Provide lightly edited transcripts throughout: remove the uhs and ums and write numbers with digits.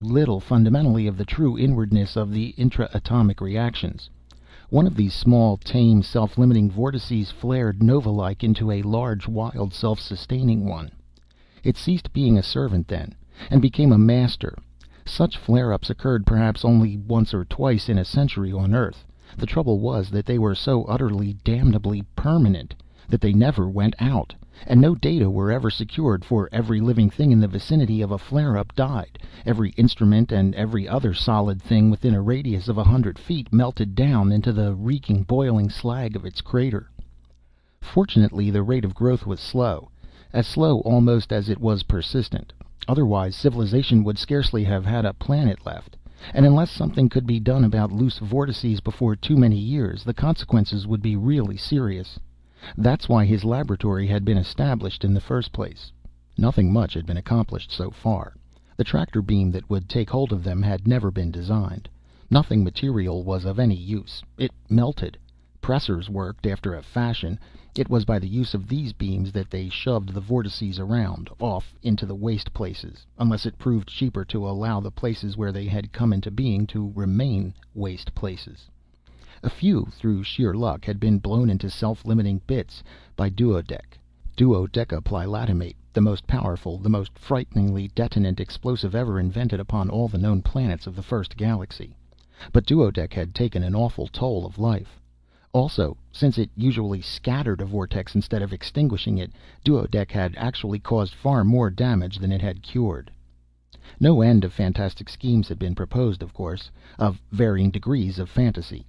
little fundamentally of the true inwardness of the intra-atomic reactions. One of these small, tame, self-limiting vortices flared nova-like into a large, wild, self-sustaining one. It ceased being a servant then, and became a master. Such flare-ups occurred perhaps only once or twice in a century on Earth. The trouble was that they were so utterly, damnably permanent that they never went out, and no data were ever secured, for every living thing in the vicinity of a flare-up died. Every instrument and every other solid thing within a radius of 100 feet melted down into the reeking, boiling slag of its crater. Fortunately, the rate of growth was slow, as slow almost as it was persistent. Otherwise, civilization would scarcely have had a planet left, and unless something could be done about loose vortices before too many years, the consequences would be really serious. That's why his laboratory had been established in the first place. Nothing much had been accomplished so far. The tractor beam that would take hold of them had never been designed. Nothing material was of any use. It melted. Pressors worked after a fashion. It was by the use of these beams that they shoved the vortices around, off into the waste places, unless it proved cheaper to allow the places where they had come into being to remain waste places. A few, through sheer luck, had been blown into self-limiting bits by duodecaplylatomate, the most powerful, the most frighteningly detonant explosive ever invented upon all the known planets of the first galaxy. But duodec had taken an awful toll of life. Also, since it usually scattered a vortex instead of extinguishing it, duodec had actually caused far more damage than it had cured. No end of fantastic schemes had been proposed, of course, of varying degrees of fantasy.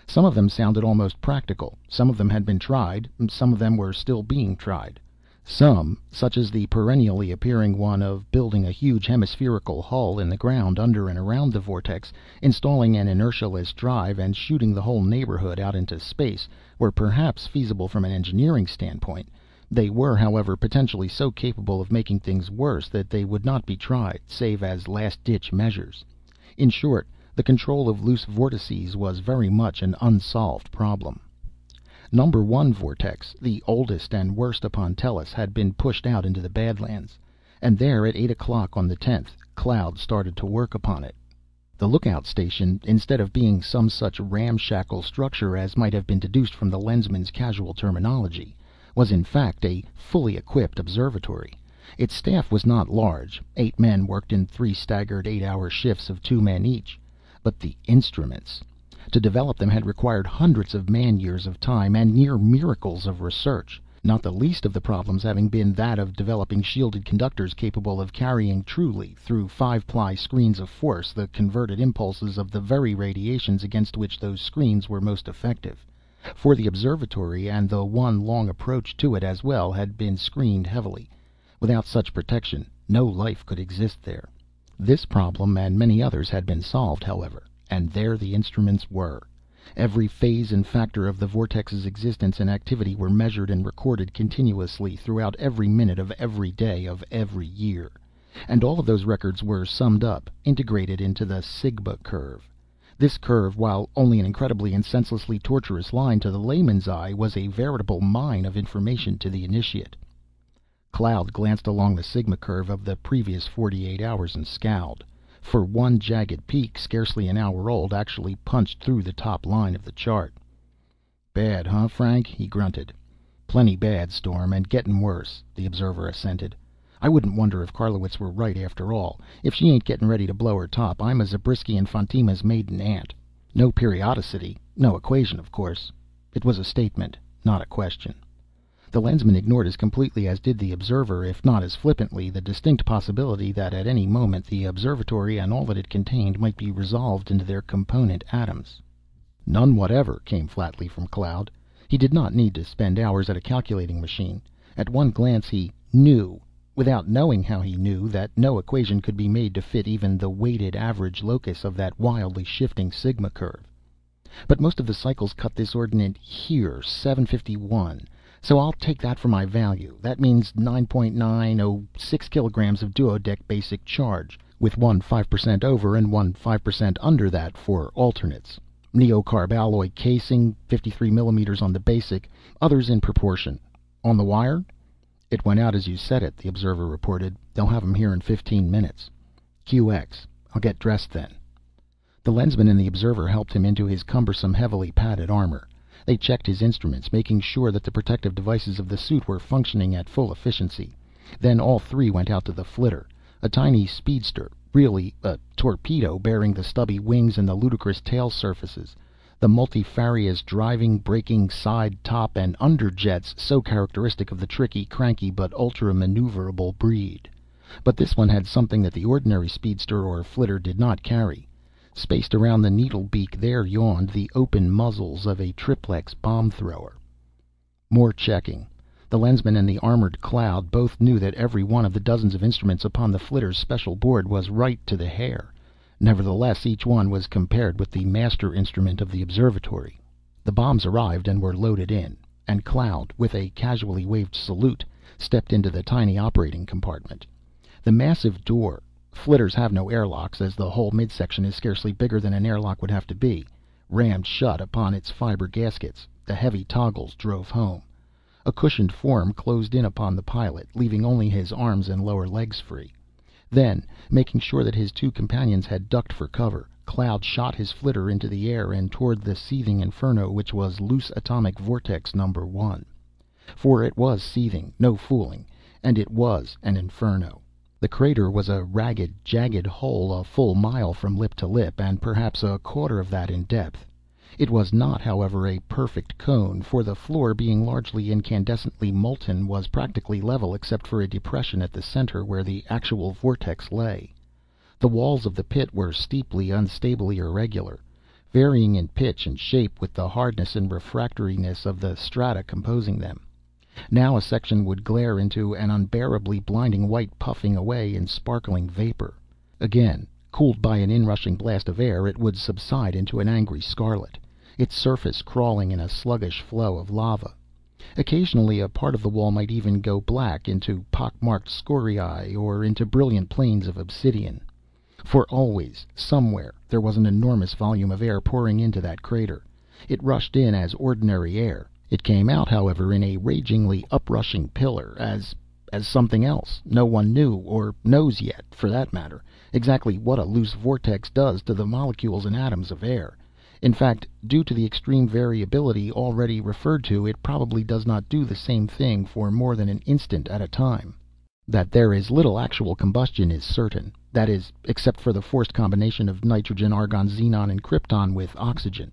Some of them sounded almost practical, some of them had been tried, some of them were still being tried. Some, such as the perennially appearing one of building a huge hemispherical hull in the ground under and around the vortex, installing an inertialess drive, and shooting the whole neighborhood out into space, were perhaps feasible from an engineering standpoint. They were, however, potentially so capable of making things worse that they would not be tried, save as last-ditch measures. In short, the control of loose vortices was very much an unsolved problem. Number 1 vortex, the oldest and worst upon Tellus, had been pushed out into the Badlands, and there at 8 o'clock on the 10th, Cloud started to work upon it. The lookout station, instead of being some such ramshackle structure as might have been deduced from the lensman's casual terminology, was in fact a fully equipped observatory. Its staff was not large. 8 men worked in 3 staggered 8-hour shifts of 2 men each. But the instruments! To develop them had required hundreds of man-years of time and near miracles of research, not the least of the problems having been that of developing shielded conductors capable of carrying truly, through 5-ply screens of force, the converted impulses of the very radiations against which those screens were most effective. For the observatory, and the one long approach to it as well, had been screened heavily. Without such protection, no life could exist there. This problem and many others had been solved, however, and there the instruments were. Every phase and factor of the vortex's existence and activity were measured and recorded continuously throughout every minute of every day of every year. And all of those records were summed up, integrated into the sigma curve. This curve, while only an incredibly and senselessly tortuous line to the layman's eye, was a veritable mine of information to the initiate. Cloud glanced along the sigma curve of the previous 48 hours and scowled, for one jagged peak, scarcely an hour old, actually punched through the top line of the chart. "Bad, huh, Frank?" he grunted. "Plenty bad, Storm, and getting worse," the observer assented. "I wouldn't wonder if Carlowitz were right after all. If she ain't getting ready to blow her top, I'm a Zabriskie and Fantima's maiden aunt. No periodicity, no equation, of course." It was a statement, not a question. The lensman ignored as completely as did the observer, if not as flippantly, the distinct possibility that at any moment the observatory and all that it contained might be resolved into their component atoms. "None whatever," came flatly from Cloud. He did not need to spend hours at a calculating machine. At one glance he knew, without knowing how he knew, that no equation could be made to fit even the weighted average locus of that wildly shifting sigma curve. "But most of the cycles cut this ordinate here, 751. So I'll take that for my value. That means 9.906 kilograms of duodec basic charge, with one 5% over and one 5% under that for alternates. Neocarb alloy casing, 53 millimeters on the basic, others in proportion. On the wire?" "It went out as you said it," the observer reported. "They'll have 'em here in 15 minutes. QX. I'll get dressed then." The lensman and the observer helped him into his cumbersome, heavily padded armor. They checked his instruments, making sure that the protective devices of the suit were functioning at full efficiency. Then all three went out to the flitter, a tiny speedster, really a torpedo bearing the stubby wings and the ludicrous tail surfaces, the multifarious driving, braking, side, top, and under jets so characteristic of the tricky, cranky, but ultra-maneuverable breed. But this one had something that the ordinary speedster or flitter did not carry. Spaced around the needle beak there yawned the open muzzles of a triplex bomb thrower. More checking. The lensman and the armored Cloud both knew that every one of the dozens of instruments upon the flitter's special board was right to the hair. Nevertheless, each one was compared with the master instrument of the observatory. The bombs arrived and were loaded in, and Cloud, with a casually waved salute, stepped into the tiny operating compartment. The massive door — flitters have no airlocks, as the whole midsection is scarcely bigger than an airlock would have to be — rammed shut upon its fiber gaskets. The heavy toggles drove home. A cushioned form closed in upon the pilot, leaving only his arms and lower legs free. Then, making sure that his two companions had ducked for cover, Cloud shot his flitter into the air and toward the seething inferno which was loose atomic vortex number 1. For it was seething, no fooling, and it was an inferno. The crater was a ragged, jagged hole a full mile from lip to lip, and perhaps a quarter of that in depth. It was not, however, a perfect cone, for the floor, being largely incandescently molten, was practically level except for a depression at the center where the actual vortex lay. The walls of the pit were steeply, unstably irregular, varying in pitch and shape with the hardness and refractoriness of the strata composing them. Now a section would glare into an unbearably blinding white, puffing away in sparkling vapor. Again, cooled by an inrushing blast of air, it would subside into an angry scarlet, its surface crawling in a sluggish flow of lava. Occasionally a part of the wall might even go black, into pock-marked scoriae, or into brilliant plains of obsidian. For always, somewhere, there was an enormous volume of air pouring into that crater. It rushed in as ordinary air. It came out, however, in a ragingly uprushing pillar, as something else. No one knew, or knows yet, for that matter, exactly what a loose vortex does to the molecules and atoms of air. In fact, due to the extreme variability already referred to, it probably does not do the same thing for more than an instant at a time. That there is little actual combustion is certain. That is, except for the forced combination of nitrogen, argon, xenon, and krypton with oxygen.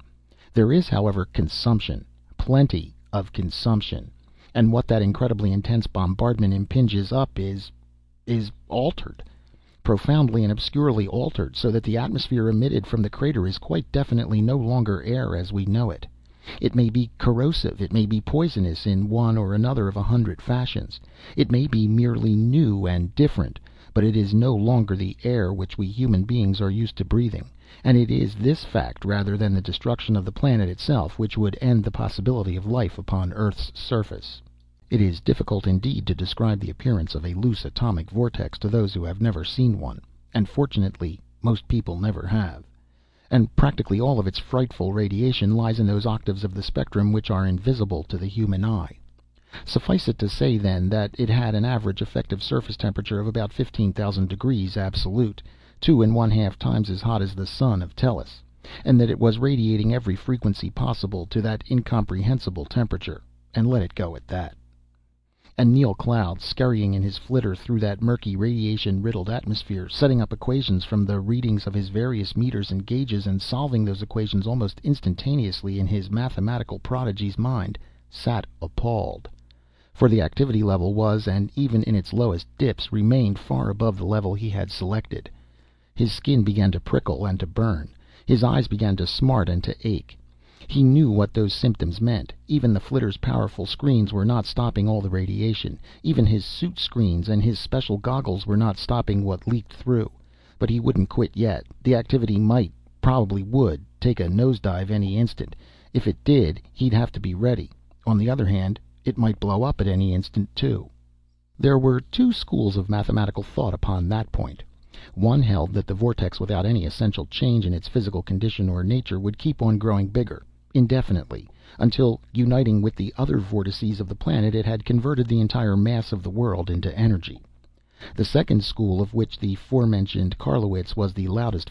There is, however, consumption. Plenty of consumption. And what that incredibly intense bombardment impinges up is altered. Profoundly and obscurely altered, so that the atmosphere emitted from the crater is quite definitely no longer air as we know it. It may be corrosive, it may be poisonous in one or another of 100 fashions. It may be merely new and different, but it is no longer the air which we human beings are used to breathing, and it is this fact, rather than the destruction of the planet itself, which would end the possibility of life upon Earth's surface. It is difficult indeed to describe the appearance of a loose atomic vortex to those who have never seen one, and fortunately most people never have. And practically all of its frightful radiation lies in those octaves of the spectrum which are invisible to the human eye. Suffice it to say, then, that it had an average effective surface temperature of about 15,000 degrees absolute, 2 1/2 times as hot as the sun of Tellus, and that it was radiating every frequency possible to that incomprehensible temperature, and let it go at that. And Neil Cloud, scurrying in his flitter through that murky, radiation-riddled atmosphere, setting up equations from the readings of his various meters and gauges, and solving those equations almost instantaneously in his mathematical prodigy's mind, sat appalled. For the activity level was, and even in its lowest dips, remained far above the level he had selected. His skin began to prickle and to burn. His eyes began to smart and to ache. He knew what those symptoms meant. Even the flitter's powerful screens were not stopping all the radiation. Even his suit screens and his special goggles were not stopping what leaked through. But he wouldn't quit yet. The activity might, probably would, take a nosedive any instant. If it did, he'd have to be ready. On the other hand, it might blow up at any instant, too. There were two schools of mathematical thought upon that point. One held that the vortex, without any essential change in its physical condition or nature, would keep on growing bigger, indefinitely, until, uniting with the other vortices of the planet, it had converted the entire mass of the world into energy. The second school, of which the forementioned Carlowitz was the loudest